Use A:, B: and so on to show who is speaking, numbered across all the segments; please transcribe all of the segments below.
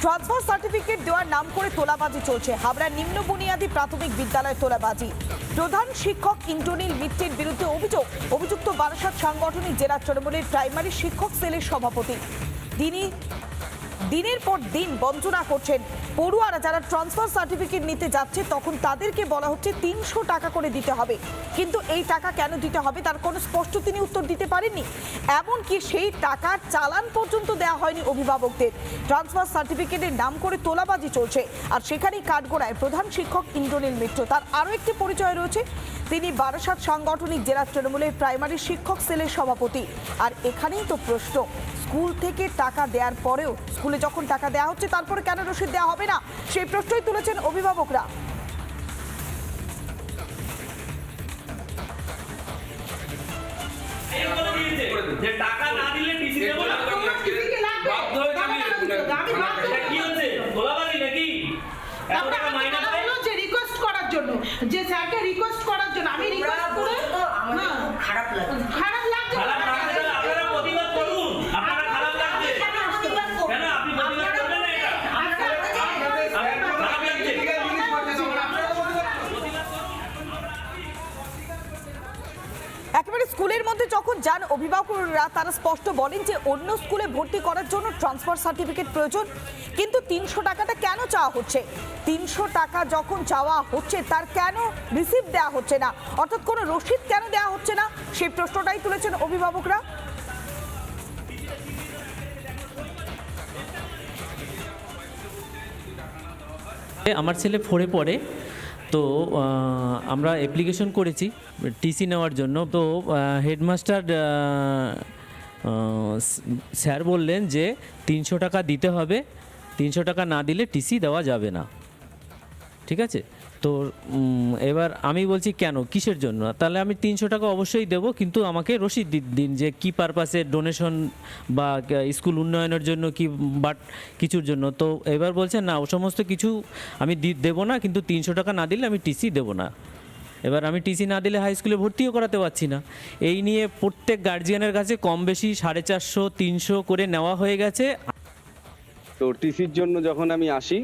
A: Transfer certificate দেওয়ার নাম করে তোলাবাজি চলছে। হাবড়া নিম্ন বুনিয়াদী প্রাথমিক বিদ্যালয়ে তোলাবাজি। প্রধান শিক্ষক ইন্দ্রনীল মিত্রের বিরুদ্ধে অভিযুক্ত বারাসাত সাংগঠনিক জেলা তৃণমূলের প্রাইমারি শিক্ষক সেলের সভাপতি। দিনের পর দিন বঞ্চনা করছেন পড়ুয়ারা। যারা ট্রান্সফার সার্টিফিকেট নিতে যাচ্ছে তখন তাদেরকে বলা হচ্ছে 300 টাকা করে দিতে হবে, কিন্তু এই টাকা কেন দিতে হবে তার কোনো স্পষ্ট তিনি উত্তর দিতে পারেননি। এমনকি সেই টাকার চালান পর্যন্ত দেওয়া হয়নি অভিভাবকদের। ট্রান্সফার সার্টিফিকেটের নাম করে তোলাবাজি চলছে, আর সেখানেই কাঠগড়ায় প্রধান শিক্ষক ইন্দ্রনীল মিত্র। তার আরও একটি পরিচয় রয়েছে, তিনি বারাসাত সাংগঠনিক জেলা তৃণমূলের প্রাইমারি শিক্ষক সেলের সভাপতি। আর এখানেই তো প্রশ্ন, স্কুল থেকে টাকা দেওয়ার পরেও, স্কুলে যখন টাকা দেওয়া হচ্ছে তারপরে কেন রসিদ দেওয়া হবে না, সেই প্রশ্নই তুলেছেন অভিভাবকরা।
B: টাকা না দিলে টিসি দেব না, বাধ্য হয়ে কি হচ্ছে গোলাবাজি নাকি? এত টাকা মাইনা দেয়
C: যে রিকোয়েস্ট করার জন্য, যে স্যারকে রিকোয়েস্ট করার জন্য আমি রিকোয়েস্ট করে খারাপ লাগছে।
B: খারাপ লাগছে, আপনারা প্রতিবাদ করুন। আপনারা খারাপ লাগছে কেন? আপনি প্রতিবাদ করবেন না? এটা খারাপ লাগছে।
A: একেবারে স্কুলের মধ্যে যখন যান অভিভাবকরা, তারা স্পষ্ট বলেন যে অন্য স্কুলে ভর্তি করার জন্য ট্রান্সফার সার্টিফিকেট প্রয়োজন, কিন্তু 300 টাকাটা কেন চাওয়া হচ্ছে? 300 টাকা যখন চাওয়া হচ্ছে তার কেন রিসিপ্ট দেওয়া হচ্ছে না, অর্থাৎ কোনো রসিদ কেন দেওয়া হচ্ছে না, সেই প্রশ্নটাই তুলেছেন অভিভাবকরা।
D: আমার ছেলে 4-এ পড়ে, তো আমরা অ্যাপ্লিকেশন করেছি টিসি নেওয়ার জন্য। তো হেডমাস্টার স্যার বললেন যে 300 টাকা দিতে হবে, 300 টাকা না দিলে টিসি দেওয়া যাবে না। ঠিক আছে, তো এবার আমি বলছি কেন, কিসের জন্য? তাহলে আমি 300 টাকা অবশ্যই দেবো, কিন্তু আমাকে রসিদ দিন যে কি পারপাসে, ডোনেশন বা স্কুল উন্নয়নের জন্য কি, বাট কিছুর জন্য। তো এবার বলছেন না, ও সমস্ত কিছু আমি দেবো না, কিন্তু 300 টাকা না দিলে আমি টিসি দেবো না। এবার আমি টিসি না দিলে হাই স্কুলে ভর্তিও করাতে পারছি না। এই নিয়ে প্রত্যেক গার্জিয়ানের কাছে কম বেশি 450, 300 করে নেওয়া হয়ে গেছে।
E: তো টিসির জন্য যখন আমি আসি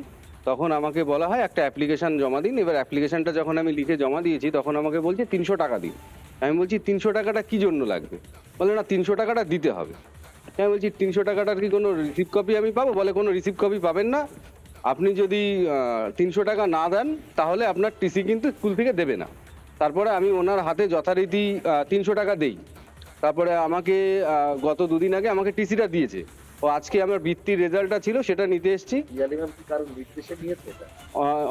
E: তখন আমাকে বলা হয় একটা অ্যাপ্লিকেশন জমা দিন। এবার অ্যাপ্লিকেশনটা যখন আমি লিখে জমা দিয়েছি তখন আমাকে বলছে 300 টাকা দিন। আমি বলছি 300 টাকাটা কি জন্য লাগবে? বলে না, 300 টাকাটা দিতে হবে। আমি বলছি 300 টাকাটার কি কোনো রিসিপ্ট কপি আমি পাবো? বলে কোনো রিসিপ্ট কপি পাবেন না, আপনি যদি 300 টাকা না দেন তাহলে আপনার টিসি কিন্তু স্কুল থেকে দেবে না। তারপরে আমি ওনার হাতে যথারীতি 300 টাকা দেই। তারপরে আমাকে গত 2 দিন আগে আমাকে টিসিটা দিয়েছে। ও আজকে আমার বৃত্তির রেজাল্টটা ছিল, সেটা নিতে এসেছি।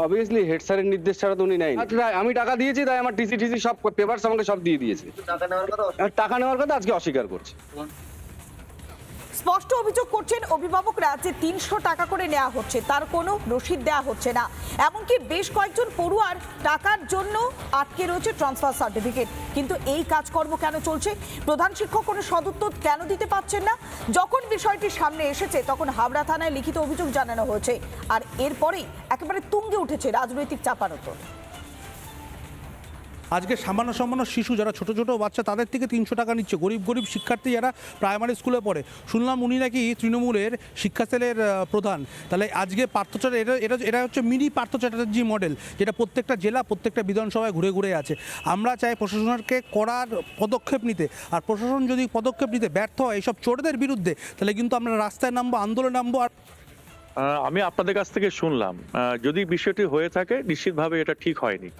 E: অবভিয়াসলি হেড স্যারের নির্দেশ ছাড়া তো উনি নেয়নি। আমি টাকা দিয়েছি, তাই আমার টিসি সব পেপারস আমাকে সব দিয়ে দিয়েছে। টাকা নেওয়ার কথা আজকে অস্বীকার করছে।
A: স্পষ্ট অভিযোগ করছেন অভিভাবকরা যে 300 টাকা করে নেওয়া হচ্ছে, তার কোনো রসিদ দেওয়া হচ্ছে না। এমনকি বেশ কয়েকজন পড়ুয়ার টাকার জন্য আটকে রয়েছে ট্রান্সফার সার্টিফিকেট। কিন্তু এই কাজকর্ম কেন চলছে? প্রধান শিক্ষক কোনো সদুত্তর কেন দিতে পারছেন না? যখন বিষয়টি সামনে এসেছে তখন হাবড়া থানায় লিখিত অভিযোগ জানানো হয়েছে, আর এরপরেই একেবারে তুঙ্গে উঠেছে রাজনৈতিক চাপানোতর।
F: আজকে সামান্য শিশু যারা ছোট ছোট বাচ্চা, তাদের থেকে 300 টাকা নিচ্ছে। গরিব শিক্ষার্থী যারা প্রাইমারি স্কুলে পড়ে। শুনলাম উনি নাকি তৃণমূলের শিক্ষা সেলের প্রধান। তাহলে আজকে পার্থ চ্যাটার্জি, এটা হচ্ছে মিনি পার্থ চ্যাটার্জি মডেল, যেটা প্রত্যেকটা জেলা, প্রত্যেকটা বিধানসভায় ঘুরে ঘুরে আছে। আমরা চাই প্রশাসনকে কড়ার পদক্ষেপ নিতে, আর প্রশাসন যদি পদক্ষেপ নিতে ব্যর্থ হয় এইসব চোরদের বিরুদ্ধে, তাহলে কিন্তু আমরা রাস্তায় নামবো, আন্দোলনে নামবো। আর
G: আমি আপনাদের কাছ থেকে শুনলাম, যদি বিষয়টি হয়ে থাকে নিশ্চিতভাবে এটা ঠিক হয়নি।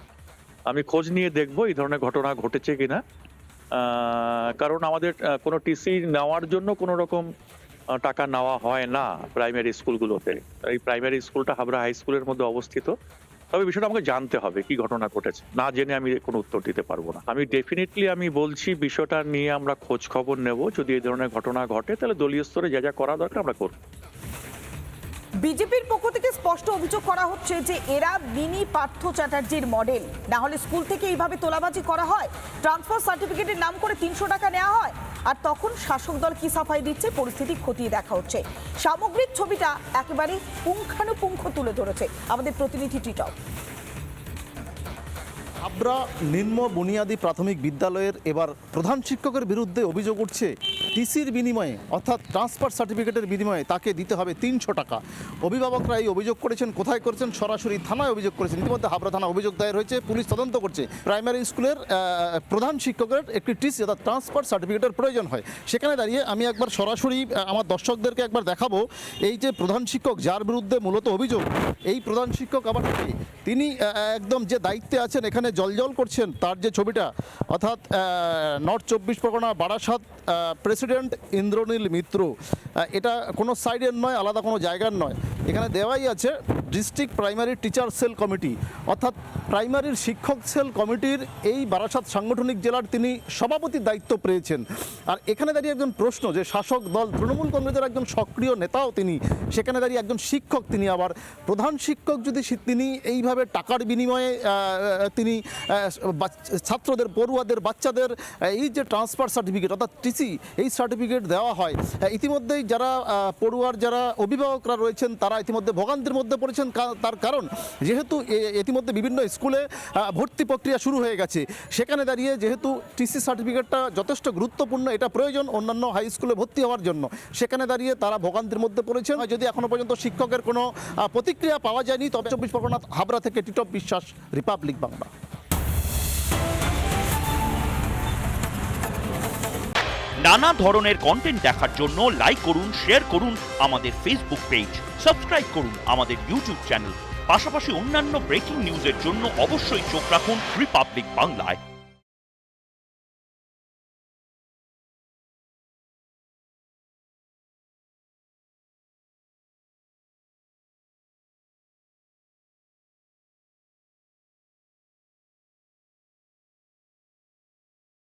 G: আমি খোঁজ নিয়ে দেখব এই ধরনের ঘটনা ঘটেছে কিনা। কারণ আমাদের কোনো টিসি নেওয়ার জন্য কোনো রকম টাকা নেওয়া হয় না প্রাইমারি স্কুলগুলোতে। এই প্রাইমারি স্কুলটা হাবড়া হাই স্কুলের মধ্যে অবস্থিত। তবে বিষয়টা আমাকে জানতে হবে কি ঘটনা ঘটেছে, না জেনে আমি কোনো উত্তর দিতে পারবো না। আমি ডেফিনেটলি আমি বলছি বিষয়টা নিয়ে আমরা খোঁজ খবর নেব। যদি এই ধরনের ঘটনা ঘটে তাহলে দলীয় স্তরে যা যা করা দরকার আমরা করব।
A: বিজেপির পক্ষ থেকে স্পষ্ট অভিযোগ করা হচ্ছে যে এরা মিনি পার্থ চ্যাটার্জির মডেল। না হলে স্কুল থেকে এইভাবে তোলাবাজি করা হয়, ট্রান্সফার সার্টিফিকেটের নাম করে 300 টাকা নেওয়া হয়, আর তখন শাসক দল কি সাফাই দিচ্ছে, পরিস্থিতি খতিয়ে দেখা হচ্ছে। সামগ্রিক ছবিটা একেবারে পুঙ্খানুপুঙ্খ তুলে ধরেছে আমাদের প্রতিনিধি টিটক।
H: হাবড়া নিম্ন বুনিয়াদী প্রাথমিক বিদ্যালয়ের এবার প্রধান শিক্ষকের বিরুদ্ধে অভিযোগ উঠছে টিসির বিনিময়ে অর্থাৎ ট্রান্সফার সার্টিফিকেটের বিনিময়ে তাকে দিতে হবে 300 টাকা। অভিভাবকরা এই অভিযোগ করেছেন, কোথায় করেছেন? সরাসরি থানায় অভিযোগ করেছেন। ইতিমধ্যে হাবড়া থানা অভিযোগ দায়ের হয়েছে, পুলিশ তদন্ত করছে। প্রাইমারি স্কুলের প্রধান শিক্ষকের একটি টিসি অর্থাৎ ট্রান্সফার সার্টিফিকেটের প্রয়োজন হয়। সেখানে দাঁড়িয়ে আমি একবার সরাসরি আমার দর্শকদেরকে একবার দেখাবো এই যে প্রধান শিক্ষক যার বিরুদ্ধে মূলত অভিযোগ, এই প্রধান শিক্ষক আবার তিনি একদম যে দায়িত্বে আছেন এখানে জলজল করছেন, তার যে ছবিটা অর্থাৎ নর্থ 24 পরগনা বারাসাত প্রেসিডেন্ট ইন্দ্রনীল মিত্র, এটা কোনো সাইডের নয়, আলাদা কোনো জায়গার নয়, এখানে দেওয়াই আছে district primary teacher cell committee অর্থাৎ প্রাইমারির শিক্ষক সেল কমিটির এই বারাসাত সাংগঠনিক জেলার তিনি সভাপতির দায়িত্ব পেয়েছেন। আর এখানে দাঁড়িয়ে একজন প্রশ্ন যে শাসক দল তৃণমূল কংগ্রেসের একজন সক্রিয় নেতাও তিনি, সেখানে দাঁড়িয়ে একজন শিক্ষক তিনি, আবার প্রধান শিক্ষক যদি তিনি এইভাবে টাকার বিনিময়ে তিনি ছাত্রদের, পড়ুয়াদের, বাচ্চাদের এই যে ট্রান্সফার সার্টিফিকেট অর্থাৎ টিসি এই সার্টিফিকেট দেওয়া হয়, ইতিমধ্যেই যারা পড়ুয়ার যারা অভিভাবকরা রয়েছেন তারা ইতিমধ্যে ভোগান্তির মধ্যে পড়েছেন। তার কারণ যেহেতু ইতিমধ্যে বিভিন্ন স্কুলে ভর্তি প্রক্রিয়া শুরু হয়ে গেছে, সেখানে দাঁড়িয়ে যেহেতু টিসি সার্টিফিকেটটা যথেষ্ট গুরুত্বপূর্ণ, এটা প্রয়োজন অন্যান্য হাই স্কুলে ভর্তি হওয়ার জন্য, সেখানে দাঁড়িয়ে তারা ভোগান্তির মধ্যে পড়েছেন। যদি এখনো পর্যন্ত শিক্ষকের কোনো প্রতিক্রিয়া পাওয়া যায়নি, তবে 24 পরগনা হাবড়া থেকে টিটপ বিশ্বাস, রিপাবলিক বাংলা।
I: নানা ধরনের কন্টেন্ট দেখার জন্য লাইক করুন, শেয়ার করুন আমাদের ফেসবুক পেজ, সাবস্ক্রাইব করুন আমাদের ইউটিউব চ্যানেল। পাশাপাশি অন্যান্য ব্রেকিং নিউজের জন্য অবশ্যই চোখ রাখুন রিপাবলিক বাংলায়।